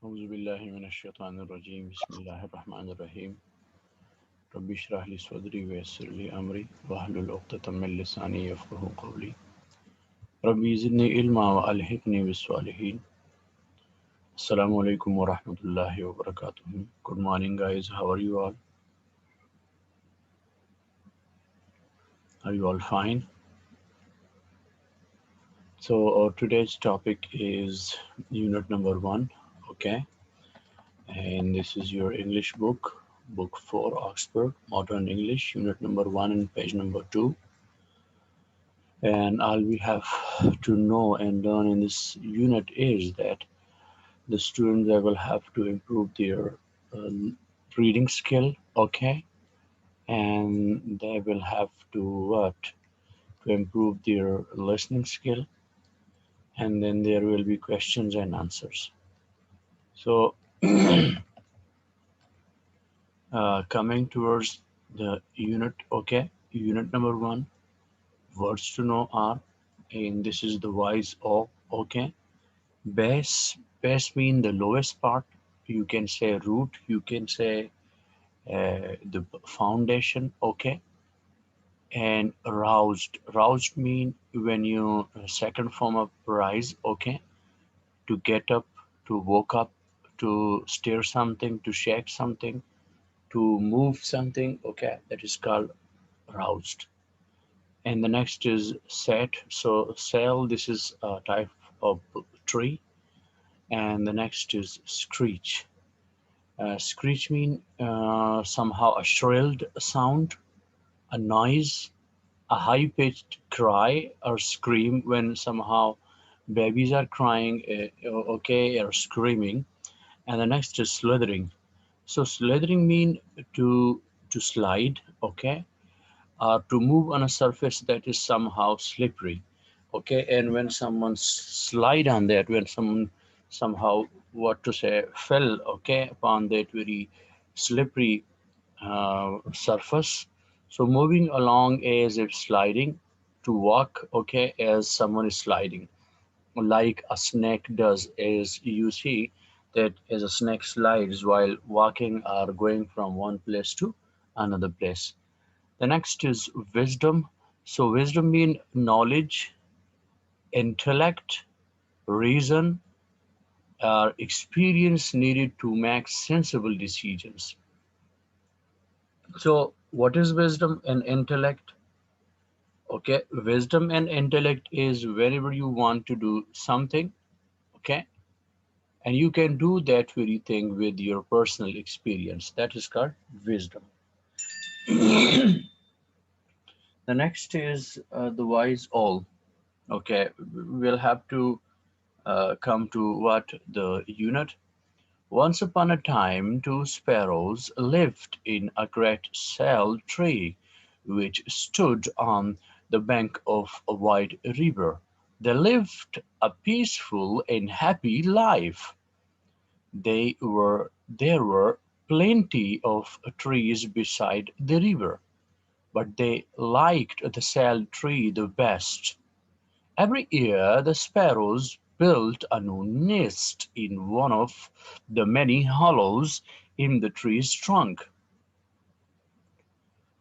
أعوذ بالله من الشيطان الرجيم بسم الله الرحمن الرحيم رب اشرح لي صدري ويسر لي أمري واحلل عقدة من لساني يفقهوا قولي ربي زدني علما وألحقني بالصالحين. Assalamu alaikum wa rahmatullahi wa barakatuh. Good morning, guys. How are you all? Are you all fine? So, today's topic is unit number one. Okay, and this is your English book, book 4, Oxford Modern English, unit number 1 and page number 2. And all we have to know and learn in this unit is that the students they will have to improve their uh, reading skill, okay, and they will have to what to improve their listening skill, and then there will be questions and answers. So, coming towards the unit, okay, unit number one, words to know are, and this is the wise of, okay. Base mean the lowest part. You can say root. You can say the foundation. Okay. And roused. Roused mean when you second form of rise. Okay. To get up, to woke up, to stir something, to shake something, to move something. Okay. That is called roused. And the next is set. So cell. This is a type of tree. And the next is screech. Screech mean somehow a shrilled sound, a noise, a high-pitched cry or scream when somehow babies are crying, okay, or screaming. And the next is slithering. So slithering mean to slide, okay, or to move on a surface that is somehow slippery, okay. And when someone slide on that, when someone somehow what to say fell, okay, upon that very slippery surface. So moving along as if sliding, to walk, okay, as someone is sliding, like a snake does, as you see that as a snake slides while walking or going from one place to another place. The next is wisdom. So wisdom means knowledge, intellect, reason, or experience needed to make sensible decisions. So what is wisdom and intellect? Okay, wisdom and intellect is whenever you want to do something, okay, and you can do that very thing with your personal experience. That is called wisdom. The next is the wise all. Okay, we'll have to come to what the unit. Once upon a time, two sparrows lived in a great cell tree which stood on the bank of a wide river. They lived a peaceful and happy life. There were plenty of trees beside the river, but they liked the cell tree the best. Every year the sparrows built a new nest in one of the many hollows in the tree's trunk.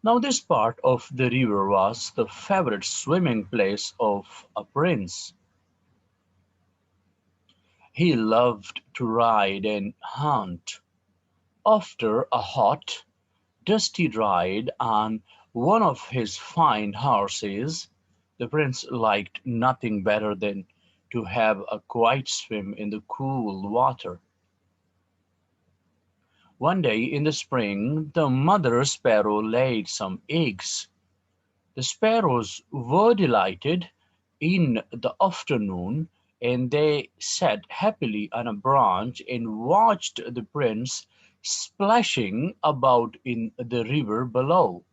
Now this part of the river was the favorite swimming place of a prince. He loved to ride and hunt. After a hot, dusty ride on one of his fine horses, the prince liked nothing better than to have a quiet swim in the cool water. One day in the spring, the mother sparrow laid some eggs. The sparrows were delighted in the afternoon, and they sat happily on a branch and watched the prince splashing about in the river below.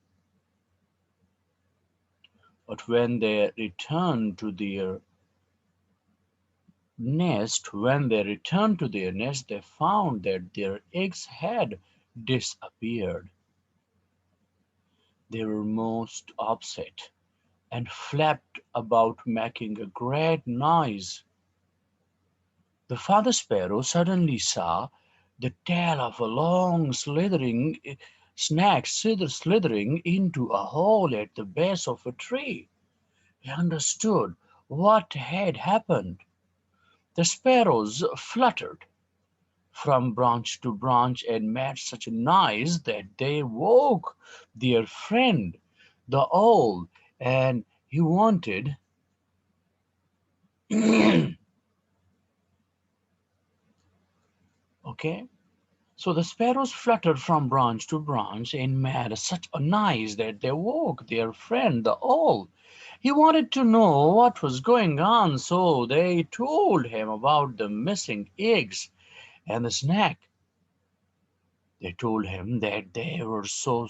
But when they returned to their nest, they found that their eggs had disappeared. They were most upset and flapped about making a great noise. The father sparrow suddenly saw the tail of a long slithering snake slithering into a hole at the base of a tree. He understood what had happened. The sparrows fluttered from branch to branch and made such a noise that they woke their friend, the owl, and he wanted. Okay, so the sparrows fluttered from branch to branch and made such a noise that they woke their friend, the owl. He wanted to know what was going on, so they told him about the missing eggs and the snack. They told him that they were so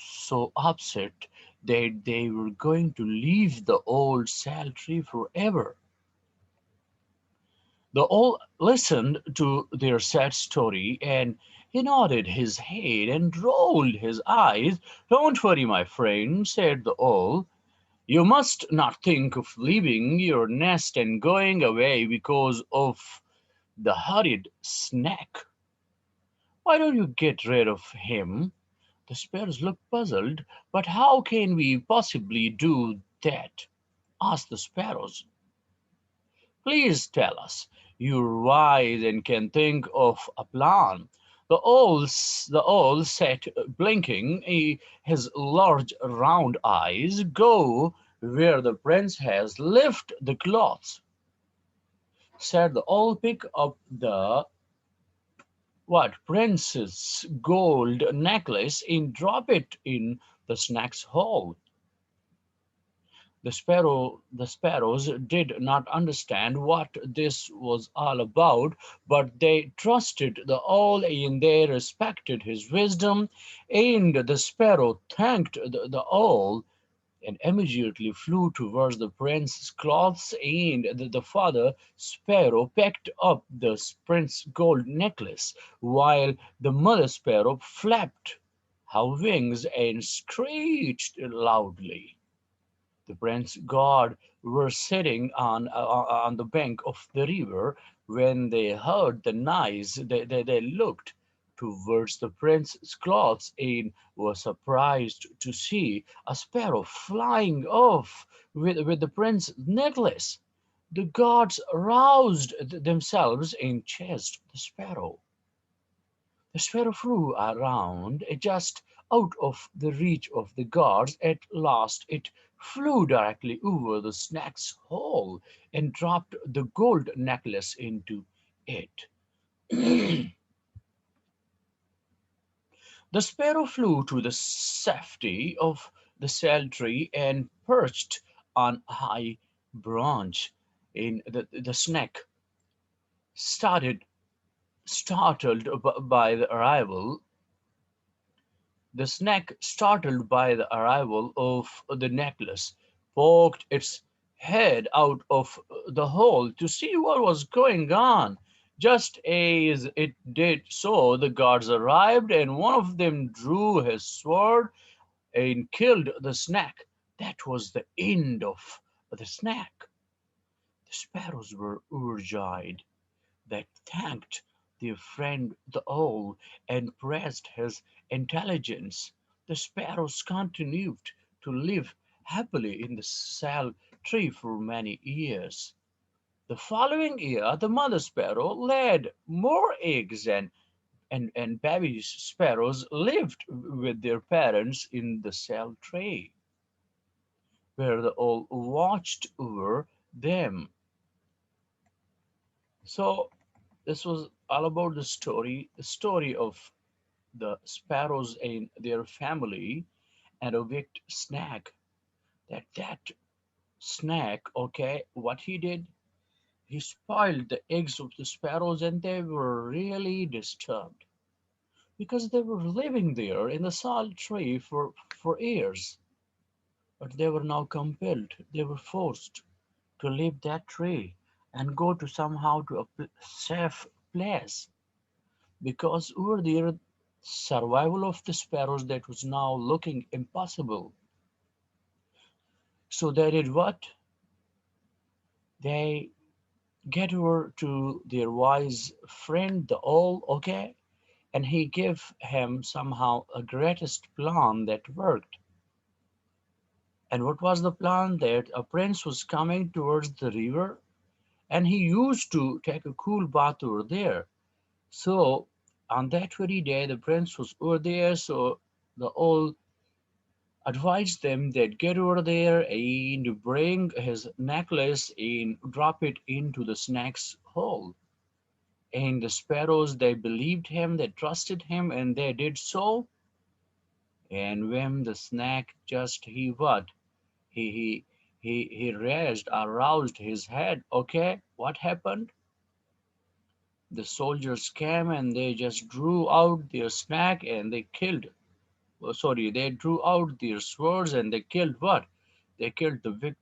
upset that they were going to leave the old sal tree forever. The owl listened to their sad story and he nodded his head and rolled his eyes. "Don't worry, my friend," said the owl. "You must not think of leaving your nest and going away because of the horrid snake. Why don't you get rid of him?" The sparrows looked puzzled. "But how can we possibly do that?" asked the sparrows. "Please tell us. You're wise and can think of a plan." The owl sat blinking his large round eyes. "Go where the prince has left the cloths," said the owl. "Pick up the what prince's gold necklace and drop it in the snake's hole." The sparrows did not understand what this was all about, but they trusted the owl and they respected his wisdom. And the sparrow thanked the owl and immediately flew towards the prince's clothes, and the father sparrow picked up the prince's gold necklace, while the mother sparrow flapped her wings and screeched loudly. The prince god were sitting on the bank of the river. When they heard the noise, they looked towards the prince's clothes and were surprised to see a sparrow flying off with the prince's necklace. The gods roused themselves and chased the sparrow. The sparrow flew around just out of the reach of the guards. At last it flew directly over the snake's hole and dropped the gold necklace into it. The sparrow flew to the safety of the sal tree and perched on a high branch. In the snake started startled by the arrival The snake, startled by the arrival of the necklace, poked its head out of the hole to see what was going on. Just as it did so, the guards arrived, and one of them drew his sword and killed the snake. That was the end of the snake. The sparrows were overjoyed. They thanked their friend the owl and praised his intelligence. The sparrows continued to live happily in the sal tree for many years. The following year, the mother sparrow laid more eggs, and baby sparrows lived with their parents in the sal tree, where the owl watched over them. So, this was all about the story of the sparrows and their family and a wicked snake. That snake, okay, what he did, he spoiled the eggs of the sparrows, and they were really disturbed because they were living there in the salt tree for years. But they were now compelled, they were forced to leave that tree and go to somehow to a safe place, because over there survival of the sparrows that was now looking impossible. So they did what? They get over to their wise friend, the owl, okay? And he gave him somehow a greatest plan that worked. And what was the plan? That a prince was coming towards the river and he used to take a cool bath over there. So on that very day, the prince was over there. So the owl advised them that get over there and bring his necklace and drop it into the snake's hole. And the sparrows, they believed him, they trusted him, and they did so. And when the snake just he what? He raised, aroused his head. Okay, what happened? The soldiers came and they just drew out their snake and they killed. Oh, sorry, they drew out their swords and they killed what? They killed the wicked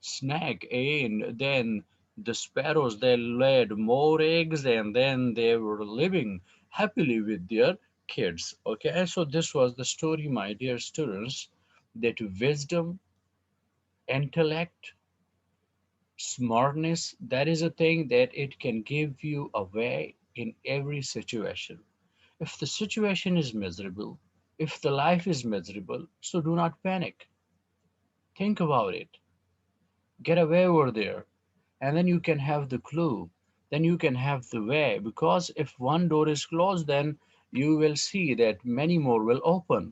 snake, and then the sparrows they laid more eggs, and then they were living happily with their kids. Okay, so this was the story, my dear students, that wisdom, intellect, smartness, that is a thing that it can give you away in every situation. If the situation is miserable, if the life is miserable, so do not panic. Think about it. Get away over there, and then you can have the clue. Then you can have the way, because if one door is closed, then you will see that many more will open.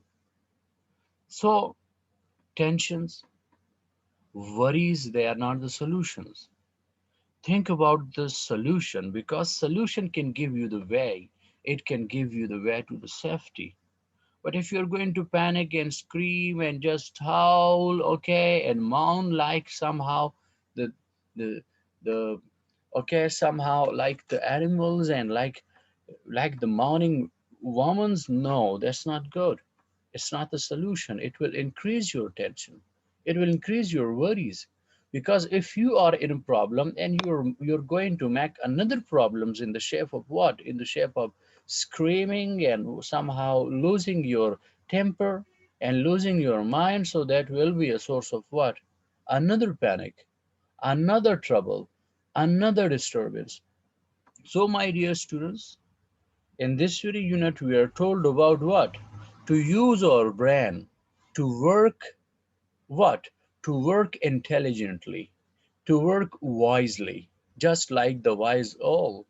So, tensions, worries, they are not the solutions. Think about the solution, because solution can give you the way. It can give you the way to the safety. But if you're going to panic and scream and just howl, okay, and moan like somehow the the the okay, somehow like the animals and like the mourning woman's, no, that's not good. It's not the solution. It will increase your tension. It will increase your worries. Because if you are in a problem and you're going to make another problems in the shape of what? In the shape of screaming and somehow losing your temper and losing your mind, so that will be a source of what? Another panic, another trouble, another disturbance. So my dear students, in this very unit, we are told about what? To use our brain, to work what? To work intelligently, to work wisely, just like the wise owl.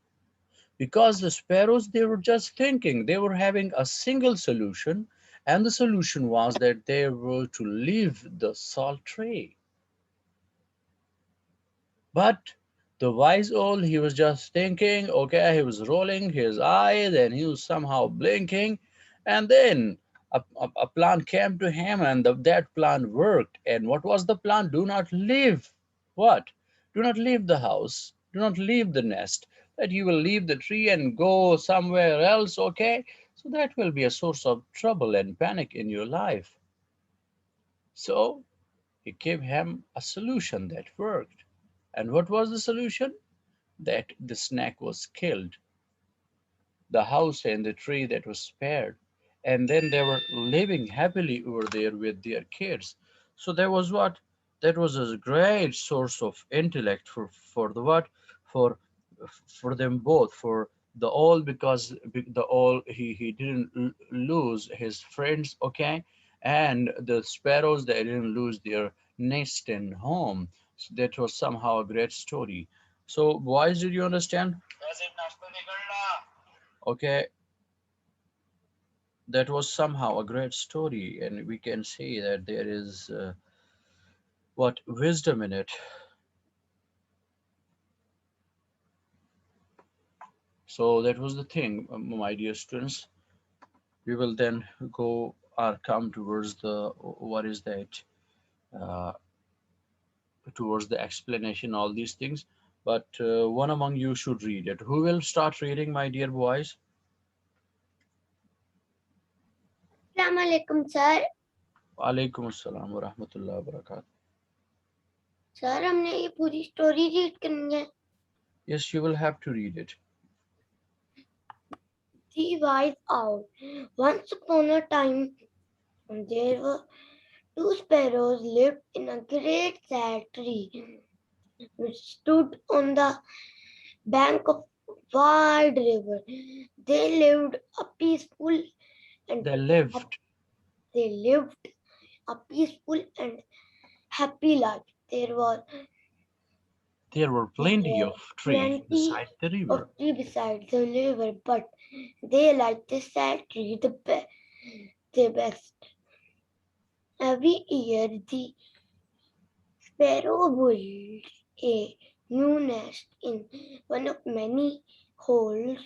Because the sparrows, they were just thinking, they were having a single solution, and the solution was that they were to leave the salt tree. But the wise owl, he was just thinking, okay, he was rolling his eyes and he was somehow blinking. And then a plan came to him, and that plan worked. And what was the plan? Do not leave. What? Do not leave the house. Do not leave the nest. That you will leave the tree and go somewhere else, okay? So that will be a source of trouble and panic in your life. So he gave him a solution that worked. And what was the solution? That the snake was killed, the house and the tree that was spared, and then they were living happily over there with their kids. So that was what? That was a great source of intellect for the what? For for them both, for the all, because the all he didn't lose his friends, okay, and the sparrows, they didn't lose their nest and home. So that was somehow a great story. So boys, did you understand? Okay, that was somehow a great story, and we can say that there is what wisdom in it. So that was the thing, my dear students. We will then go or come towards the what is that, uh, towards the explanation, all these things. But one among you should read it. Who will start reading, my dear boys? अस्सलाम वालेकुम sir. Alaikum assalam wa rahmatullahi wa barakatuh. Sir हमने ये पूरी story read करनी है। Yes, you will have to read it. The Wise Owl. Once upon a time, there were two sparrows lived in a great sad tree. which stood on the bank of a wide river. They lived a peaceful and They lived. they lived a peaceful and happy life. There were There plenty were of trees plenty beside the of river. trees beside the river, but they liked the sad tree the best. Every year, the sparrow built a new nest in one of many holes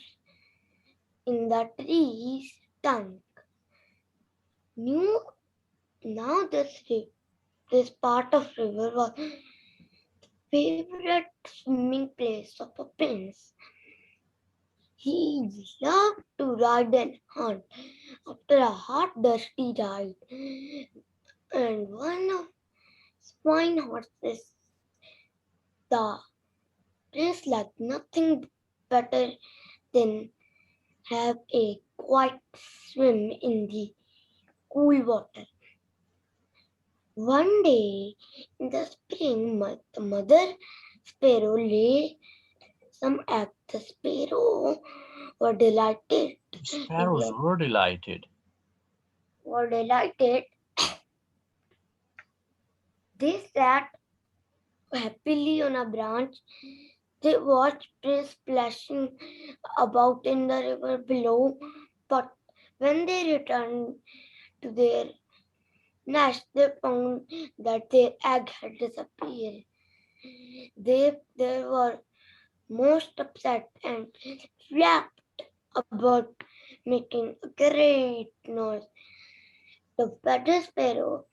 in the tree's trunk. New now this part of river was favorite swimming place of a prince. He loved to ride and hunt after a hot, dusty ride, and one of his fine horses, the prince liked nothing better than have a quiet swim in the cool water. One day in the spring, the mother sparrow lay some eggs. The sparrow were delighted. Sparrows were delighted. Were delighted. They sat happily on a branch. They watched Prince splashing about in the river below. But when they returned to their nest, they found that their egg had disappeared. They were most upset and flapped about making a great noise. The better sparrow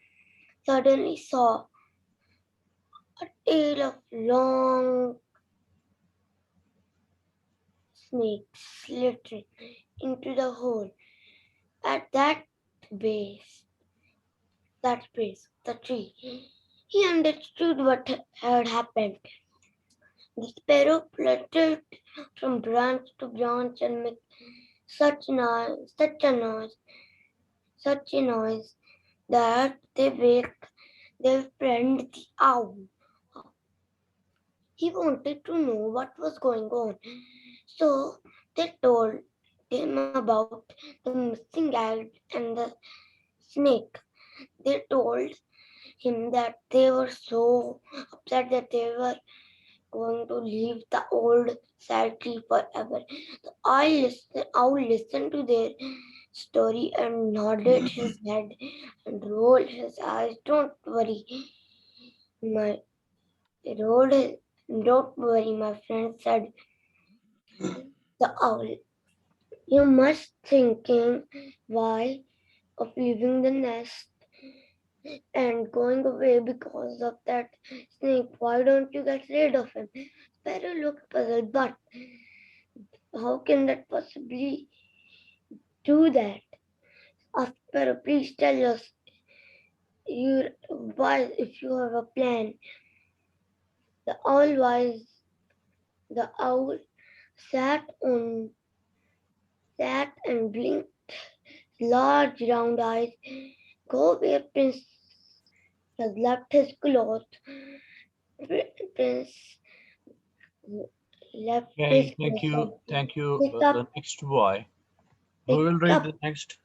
suddenly saw a tail of long snakes slithering into the hole at that base of the tree. He understood what had happened. The sparrow fluttered from branch to branch and made such a noise that they waked their friend the owl. He wanted to know what was going on, so they told him about the missing egg and the snake. They told him that they were so upset that they were going to leave the old sad tree forever. The owl listened to their story and nodded his head and rolled his eyes. My rolled his, don't worry, my friend, said the owl. You must thinking why of leaving the nest and going away because of that snake. Why don't you get rid of him? Sparrow looked puzzled, but how can that possibly do that? Asked Sparrow, please tell us why if you have a plan. The owl wise the owl sat on sat and blinked large round eyes. Go where Prince has left his cloth. Prince left his Okay, thank cloth. you. Thank you. Pick The up, next boy. Who pick will read up. the next?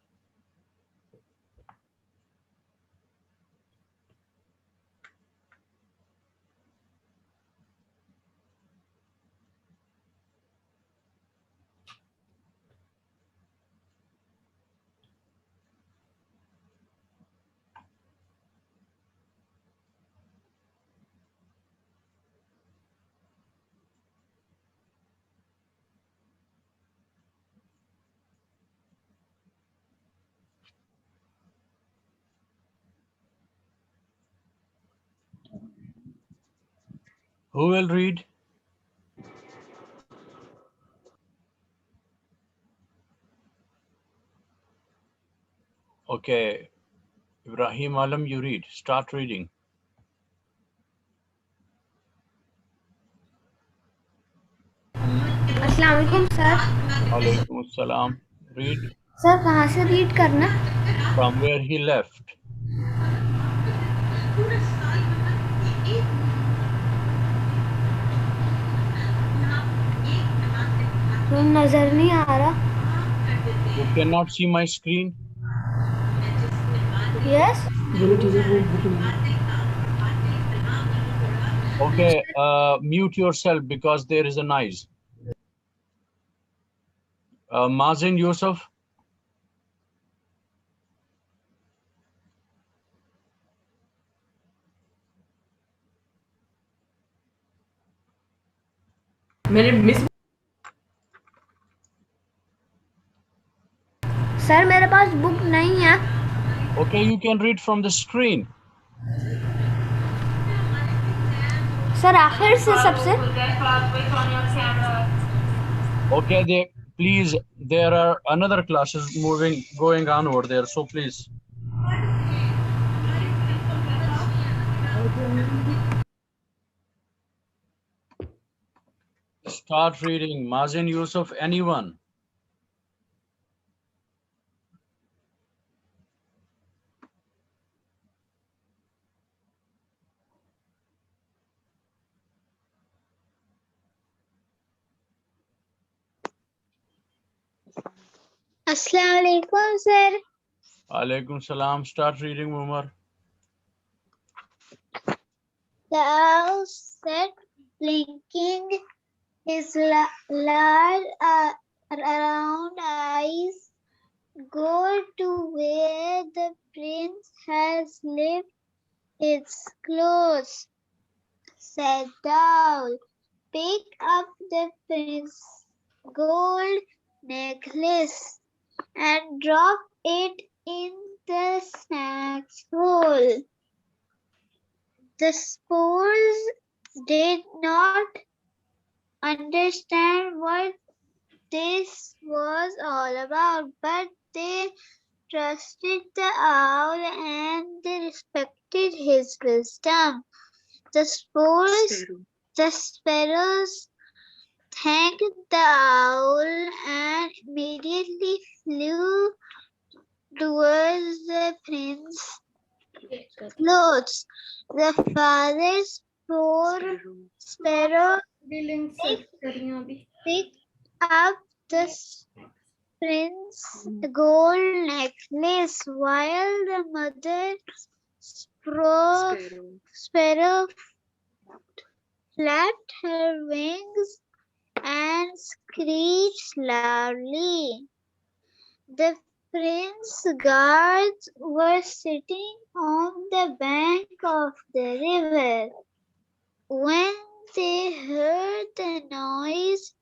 Who will read? Okay, Ibrahim Alam, you read. Start reading. अस्सलाम वालेकुम sir. Alaikum Assalam. Read sir कहाँ से read करना? from where he left. नजर नहीं आ रहा. You cannot see my screen. Yes. Okay, mute yourself because there is a noise. Mazin Yusuf. Sir मेरे पास book नहीं है. Okay, you can read from the screen. Sir आखिर से सबसे. Okay, please, there are another classes going on over there, so please. Start reading. Mazin Yusuf, anyone? Assalamu alaikum, sir. Alaikum salam. Start reading, Umar. The owl sat blinking his large round eyes. Go to where the prince has left his clothes, said the owl. Pick up the prince's gold necklace and drop it in the snack's hole. The sparrows did not understand what this was all about, but they trusted the owl and they respected his wisdom. The sparrows thanked the owl and immediately flew towards the prince's clothes. The father sparrow picked up the prince's gold necklace while the mother sparrow flapped her wings and screeched loudly. The prince's guards were sitting on the bank of the river. When they heard the noise,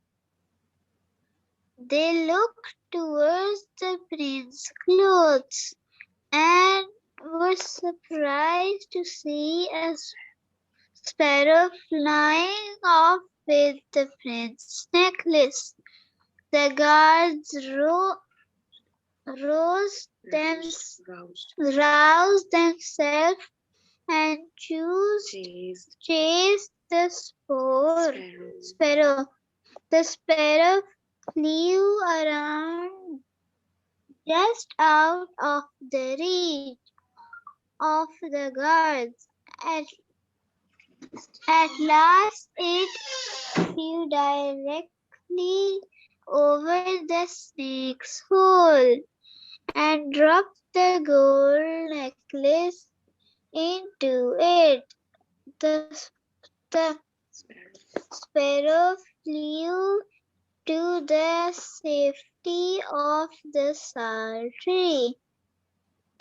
they looked towards the prince's clothes and were surprised to see a sparrow flying off with the prince's necklace. The guards roused themselves and chased the sparrow. The sparrow flew around just out of the reach of the guards. At last it flew directly over the snake's hole and dropped the gold necklace into it. The sparrow flew to the safety of the sal tree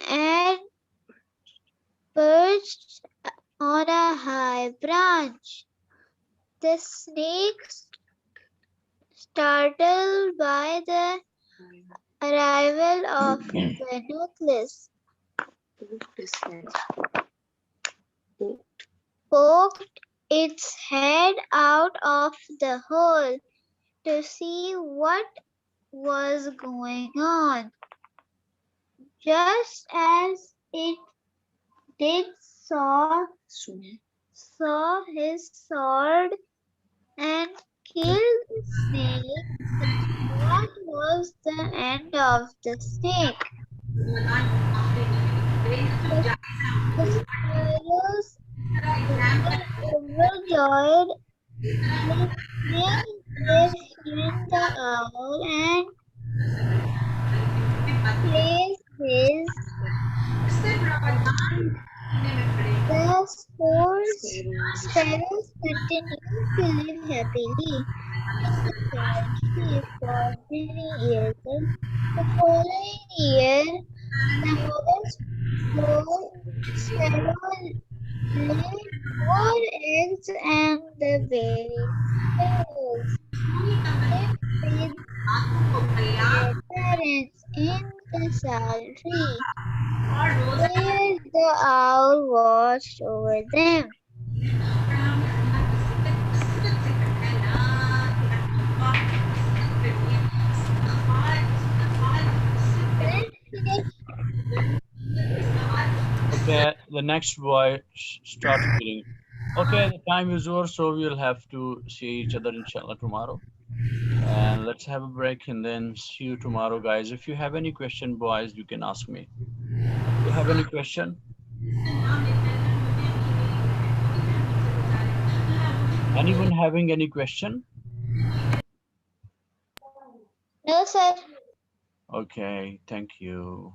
and perched on a high branch. The snake, startled by the arrival of the necklace, poked its head out of the hole to see what was going on. Just as it did saw his sword and killed the snake, that was the end of the snake. The sparrows were overjoyed. They him the owl and placed his the four sparrows continued to live happily in the same tree for many years. The following year, the mother's four sparrows laid more eggs and the baby sparrows lived with their parents in the sal tree, where the owl watched over them. Let's finish. Okay, the next boy starts reading. Okay, the time is over, so we'll have to see each other inshallah tomorrow. And let's have a break and then see you tomorrow, guys. If you have any question, boys, you can ask me. You have any question? Anyone having any question? No, sir. Okay, thank you.